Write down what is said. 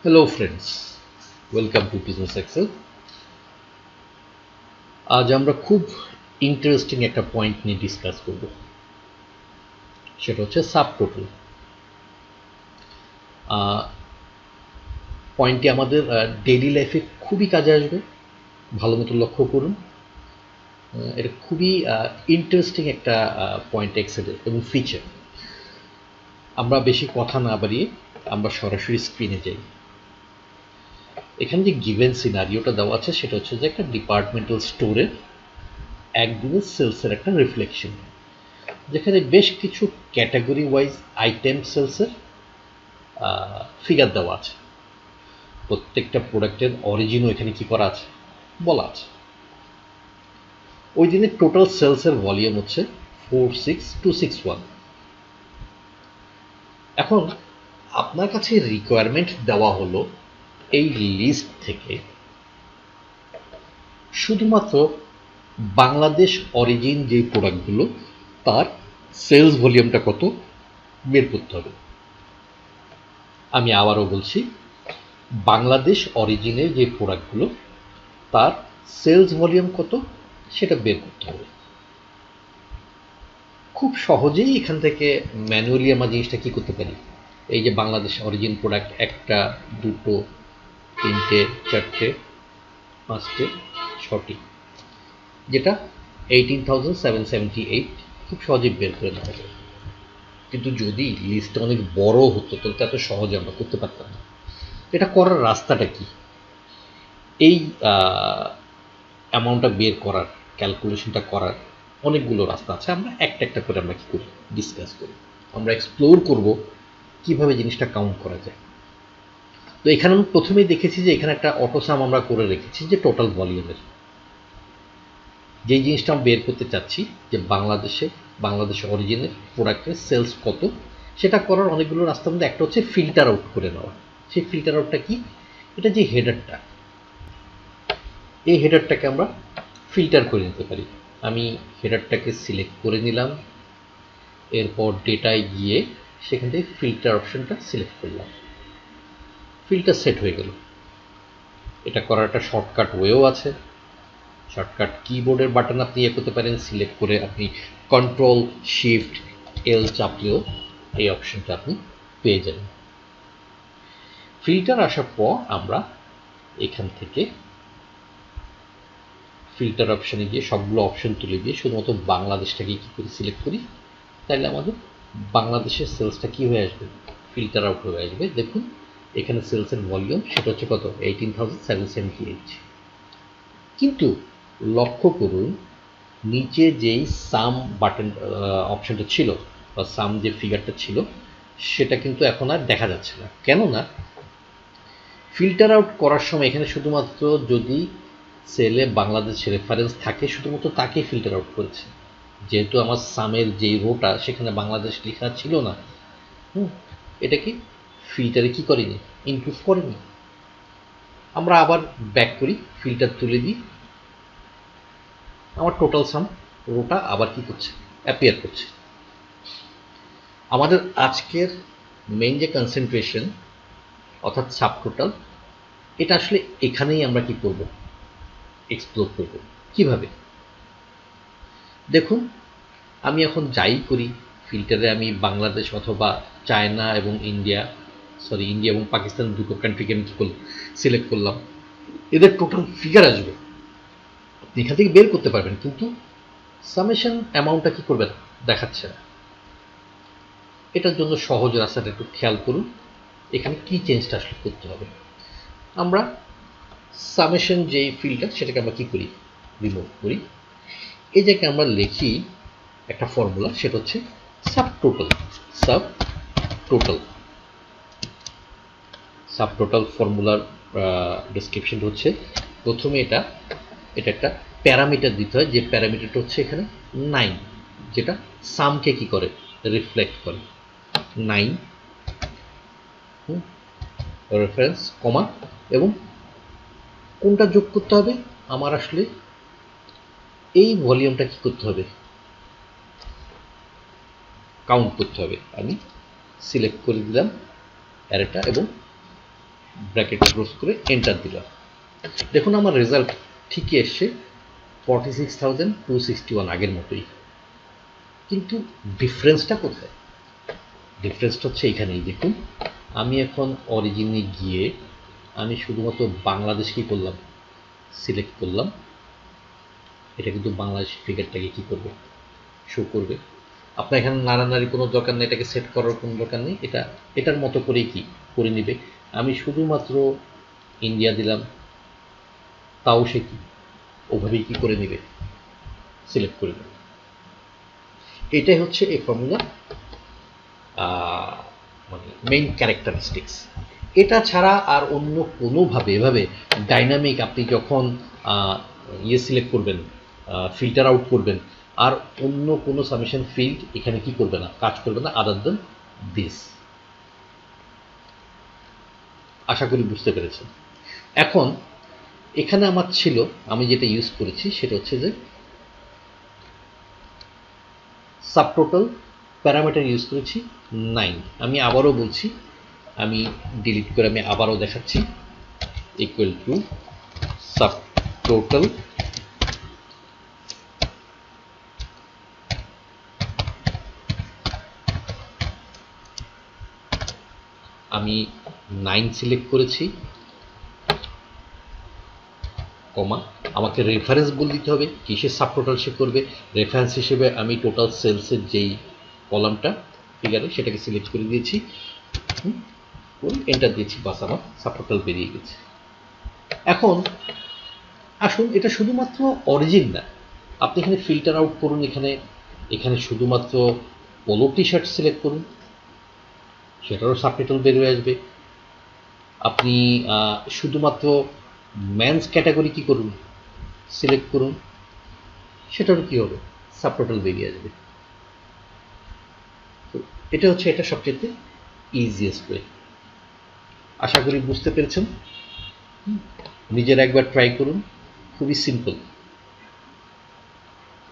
Hello friends, welcome to Business Excel. আজ আমরা খুব ইন্টারেস্টিং একটা পয়েন্ট নিয়ে ডিসকাস করব, সেটা হচ্ছে সাবটোটাল। পয়েন্টটি আমাদের ডেইলি লাইফে খুবই কাজে আসবে, ভালো মতো লক্ষ্য করুন। এটা খুবই ইন্টারেস্টিং একটা পয়েন্ট এক্সেলের এবং ফিচার। আমরা বেশি কথা না বাড়িয়ে আমরা সরাসরি স্ক্রিনে যাই। এখানে যে গিভেন সিনারিওটা দেওয়া আছে সেটা হচ্ছে যে একটা ডিপার্টমেন্টাল স্টোরের একদিনের সেলসের একটা রিফ্লেকশন, যেখানে বেশ কিছু ক্যাটাগরি ওয়াইজ আইটেম সেলসের ফিগার দেওয়া আছে। প্রত্যেকটা প্রোডাক্টের অরিজিনও এখানে কি করা আছে বলা আছে। ওই দিনের টোটাল সেলসের ভলিউম হচ্ছে 46261। এখন আপনার কাছে রিকোয়ারমেন্ট দেওয়া হলো এই লিস্ট থেকে শুধুমাত্র বাংলাদেশ অরিজিন যে প্রোডাক্টগুলো তার সেলস ভলিউমটা কত বের করতে হবে। আমি আবারও বলছি, বাংলাদেশ অরিজিনের যে প্রোডাক্টগুলো তার সেলস ভলিউম কত সেটা বের করতে হবে। খুব সহজেই এখান থেকে ম্যানুয়ালি আমরা জিনিসটা কি করতে পারি। এই যে বাংলাদেশ অরিজিন প্রোডাক্ট একটা, দুটো, তিনটে, চারটে, পাঁচটে, ছটি, যেটা 18,778 খুব সহজেই বের করে নেওয়া যায়। কিন্তু যদি লিস্টটা অনেক বড় হতো তাহলে এত সহজে আমরা করতে পারতাম না। এটা করার রাস্তাটা কি? এই অ্যামাউন্টটা বের করার, ক্যালকুলেশনটা করার অনেকগুলো রাস্তা আছে। আমরা একটা একটা করে আমরা কি করি ডিসকাস করি, আমরা এক্সপ্লোর করব কিভাবে জিনিসটা কাউন্ট করা যায়। তো এখানে আমি প্রথমেই দেখেছি যে এখানে একটা অটোসাম আমরা করে রেখেছি যে টোটাল ভলিউমের যেই জিনিসটা আমরা বের করতে চাচ্ছি যে বাংলাদেশ অরিজিনের প্রোডাক্টের সেলস কত, সেটা করার অনেকগুলো রাস্তার মধ্যে একটা হচ্ছে ফিল্টার আউট করে নেওয়া। সেই ফিল্টার আউটটা কি? এটা যে হেডারটা, এই হেডারটাকে আমরা ফিল্টার করে নিতে পারি। আমি হেডারটাকে সিলেক্ট করে নিলাম, এরপর ডেটায় গিয়ে সেখান থেকে ফিল্টার অপশনটা সিলেক্ট করলাম, ফিল্টার সেট হয়ে গেল। এটা করার একটা শর্টকাট ওয়েও আছে। শর্টকাট কিবোর্ডের বাটন আপনি ইয়ে করতে পারেন, সিলেক্ট করে আপনি কন্ট্রোল শিফট এল চাপলেও এই অপশনটা আপনি পেয়ে যাবেন। ফিল্টার আসার পর আমরা এখান থেকে ফিল্টার অপশানে গিয়ে সবগুলো অপশন তুলে দিয়ে শুধুমাত্র বাংলাদেশটাকে কী করে সিলেক্ট করি, তাহলে আমাদের বাংলাদেশের সেলসটা কী হয়ে আসবে, ফিল্টার আউট হয়ে আসবে। দেখুন এখানে সেলসের ভলিউম সেটা হচ্ছে কত, 18,778। কিন্তু লক্ষ্য করুন নিচে যেই সাম বাটন অপশনটা ছিল বা সাম যে ফিগারটা ছিল সেটা কিন্তু এখন আর দেখা যাচ্ছে না। কেননা ফিল্টার আউট করার সময় এখানে শুধুমাত্র যদি সেলে বাংলাদেশ রেফারেন্স থাকে শুধুমাত্র তাকেই ফিল্টার আউট করেছে। যেহেতু আমার সামের যেই রোটা সেখানে বাংলাদেশ লেখা ছিল না, এটা কি ফিল্টারে কি করেনি, ইনক্লুড করেনি। আমরা আবার ব্যাক করি, ফিল্টার তুলে দিই, আমার টোটাল সাম রোটা আবার কি করছে, অ্যাপিয়ার করছে। আমাদের আজকের মেইন যে কনসেন্ট্রেশন অর্থাৎ সাবটোটাল, এটা আসলে এখানেই আমরা কি করব, এক্সপ্লোর করব। কিভাবে দেখুন, আমি এখন যাই করি ফিল্টারে আমি বাংলাদেশ অথবা চায়না এবং ইন্ডিয়া এবং পাকিস্তান দুটো কান্ট্রিকে আমি সিলেক্ট করলাম, এদের টোটাল ফিগার আসবে, আপনি এখান থেকে বের করতে পারবেন, কিন্তু সামেশন অ্যামাউন্টটা কি করবে দেখাচ্ছে না। এটার জন্য সহজ রাস্তাটা একটু খেয়াল করুন, এখানে কি চেঞ্জটা আসলে করতে হবে। আমরা সামেশন যে ফিল্ডটা সেটাকে আমরা কি করি, রিমুভ করি। এই জায়গায় আমরা লিখি একটা ফর্মুলা, সেটা হচ্ছে সাবটোটাল ফর্মুলার ডেসক্রিপশন হচ্ছে প্রথমে এটা একটা প্যারামিটার দিতে হয়, যে প্যারামিটারটা হচ্ছে এখানে 9, যেটা সামকে কি করে রিফ্লেক্ট করে। 9 রেফারেন্স কমা, এবং কোনটা যোগ করতে হবে, আমার আসলে এই ভলিউমটা কি করতে হবে, কাউন্ট করতে হবে। আমি সিলেক্ট করে দিলাম অ্যারেটা এবং ব্র্যাকেট ক্লোজ করে এন্টার দিলাম। দেখুন আমার রেজাল্ট ঠিকই এসছে 46,261 আগের মতোই। কিন্তু ডিফারেন্সটা কোথায়? ডিফারেন্সটা হচ্ছে এখানেই। দেখুন আমি এখন অরিজিনে গিয়ে আমি শুধুমাত্র বাংলাদেশ কি করলাম, সিলেক্ট করলাম। এটা কিন্তু বাংলাদেশ ফিগারটাকে কি করবে, শো করবে। আপনার এখানে নাড়ানাড়ি কোনো দরকার নেই, এটাকে সেট করার কোনো দরকার নেই, এটা এটার মতো করেই কি করে নেবে। আমি শুধুমাত্র ইন্ডিয়া দিলাম, তাও সে কি ওভাবেই কি করে নেবে, সিলেক্ট করে নেবে। এটাই হচ্ছে এই ফর্মুলা মানে মেইন ক্যারেক্টারিস্টিক্স। এটা ছাড়া আর অন্য কোনোভাবে এভাবে ডাইনামিক আপনি যখন সিলেক্ট করবেন, ফিল্টার আউট করবেন, আর অন্য কোনো সামেশন ফিল্ড এখানে কি করবে না, কাজ করবে না আদার দেন দিস। আশা করি বুঝতে পেরেছেন। এখন এখানে আমার ছিল, আমি যেটা ইউজ করেছি সেটা হচ্ছে যে সাবটোটাল প্যারামিটার ইউজ করেছি 9। আমি আবারও বলছি, আমি ডিলিট করে আমি আবারও দেখাচ্ছি, ইকুয়াল টু সাবটোটাল আমি 9 সিলেক্ট করেছি, কমা আমাকে রেফারেন্স বলে দিতে হবে কিসের সাবটোটাল সে করবে। রেফারেন্স হিসেবে আমি টোটাল সেলসের যেই কলামটা ফিগারে সেটাকে সিলেক্ট করে দিয়েছি, এন্টার দিয়েছি, বাস আমার সাবটোটাল বেরিয়ে গেছে। এখন আসুন, এটা শুধুমাত্র অরিজিন না, আপনি এখানে ফিল্টার আউট করুন, এখানে শুধুমাত্র পোলো টি শার্ট সিলেক্ট করুন, সেটারও সাবটাইটেল বেরিয়ে আসবে। আপনি শুধুমাত্র মেন্স ক্যাটাগরি কি করুন, সিলেক্ট করুন, সেটারও কি হবে, সাবটাইটেল বেরিয়ে আসবে। তো এটা হচ্ছে এটা সবচেয়ে ইজিয়েস্ট ওয়ে। আশা করি বুঝতে পেরেছেন। নিজের একবার ট্রাই করুন, খুবই সিম্পল।